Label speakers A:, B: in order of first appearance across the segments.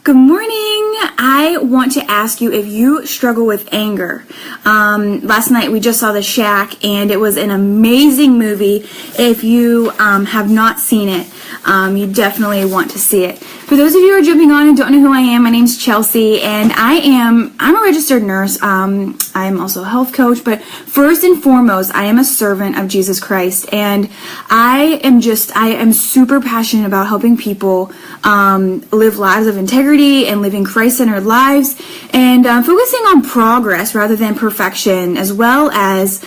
A: Good morning. I want to ask you if you struggle with anger. Last night we just saw The Shack, and it was an amazing movie. If you have not seen it, you definitely want to see it. For those of you who are jumping on and don't know who I am, my name's Chelsea, and I'm a registered nurse. I'm also a health coach, but first and foremost, I am a servant of Jesus Christ, and I am super passionate about helping people live lives of integrity and living Christ-centered lives, and focusing on progress rather than perfection, as well as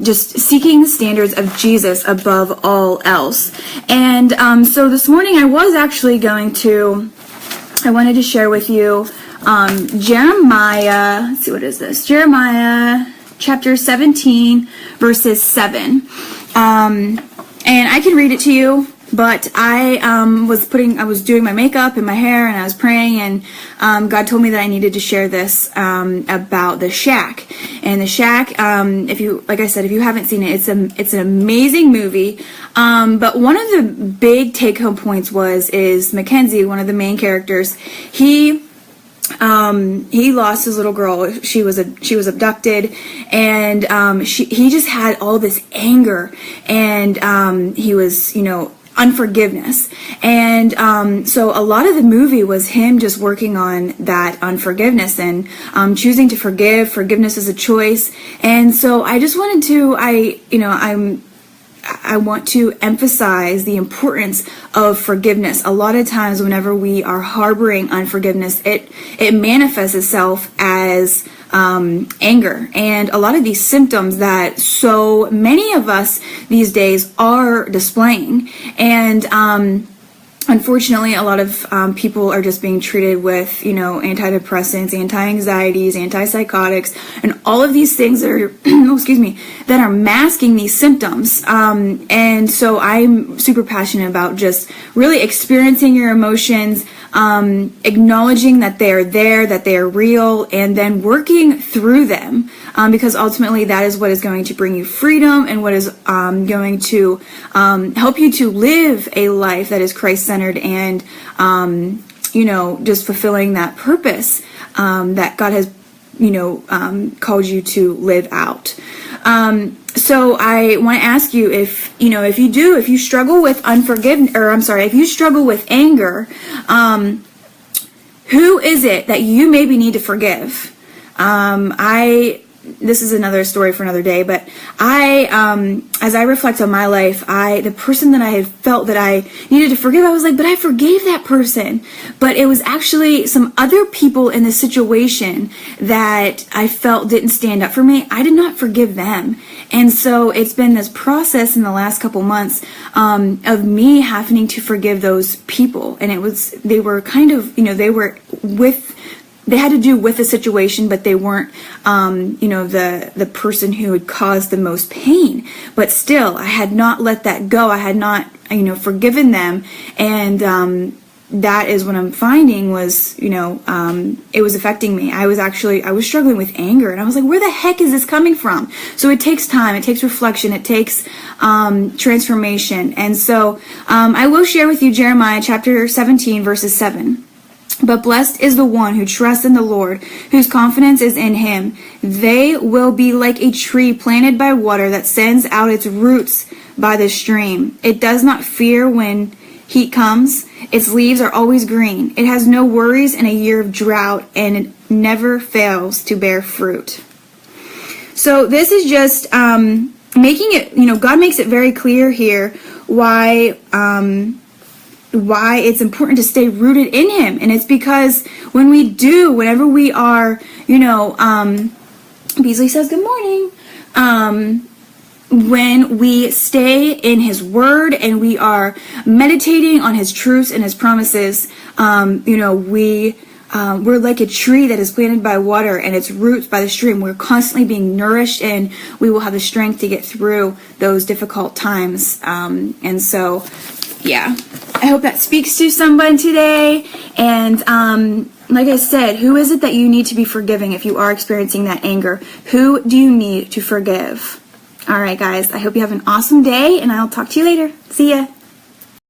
A: just seeking the standards of Jesus above all else. And so this morning I wanted to share with you Jeremiah, let's see, what is this? Jeremiah chapter 17, verses 7. And I can read it to you, but I was doing my makeup and my hair, and I was praying, and God told me that I needed to share this about The Shack. And The Shack, if you haven't seen it, it's an amazing movie. But one of the big take-home points is Mackenzie, one of the main characters. He lost his little girl. She was abducted, and he just had all this anger, and he was, unforgiveness. And so a lot of the movie was him just working on that unforgiveness and choosing to forgive. Forgiveness is a choice. And so I just wanted to, I want to emphasize the importance of forgiveness. A lot of times whenever we are harboring unforgiveness, it manifests itself as anger, and a lot of these symptoms that so many of us these days are displaying. And unfortunately, a lot of people are just being treated with, antidepressants, anti-anxieties, antipsychotics, and all of these things that are, that are masking these symptoms. And so I'm super passionate about just really experiencing your emotions, acknowledging that they are there, that they are real, and then working through them, because ultimately that is what is going to bring you freedom, and what is going to help you to live a life that is Christ-centered and just fulfilling that purpose that God has called you to live out. So I want to ask you if you struggle with if you struggle with anger, who is it that you maybe need to forgive? This is another story for another day, but as I reflect on my life, the person that I had felt that I needed to forgive, I was like, but I forgave that person. But it was actually some other people in the situation that I felt didn't stand up for me. I did not forgive them. And so it's been this process in the last couple months of me having to forgive those people. And they had to do with the situation, but they weren't, the person who had caused the most pain. But still, I had not let that go. I had not, forgiven them. And that is what I'm finding was, it was affecting me. I was struggling with anger, and I was like, where the heck is this coming from? So it takes time, it takes reflection, it takes transformation. And so I will share with you Jeremiah chapter 17, verses 7. But blessed is the one who trusts in the Lord, whose confidence is in him. They will be like a tree planted by water that sends out its roots by the stream. It does not fear when heat comes. Its leaves are always green. It has no worries in a year of drought, and it never fails to bear fruit. So this is just making it, God makes it very clear here why it's important to stay rooted in him. And it's because whenever we are, Beasley says good morning, when we stay in his word and we are meditating on his truths and his promises, we're like a tree that is planted by water and its roots by the stream. We're constantly being nourished, and we will have the strength to get through those difficult times. And so, yeah, I hope that speaks to someone today. And like I said, who is it that you need to be forgiving if you are experiencing that anger? Who do you need to forgive? All right, guys, I hope you have an awesome day, and I'll talk to you later. See ya.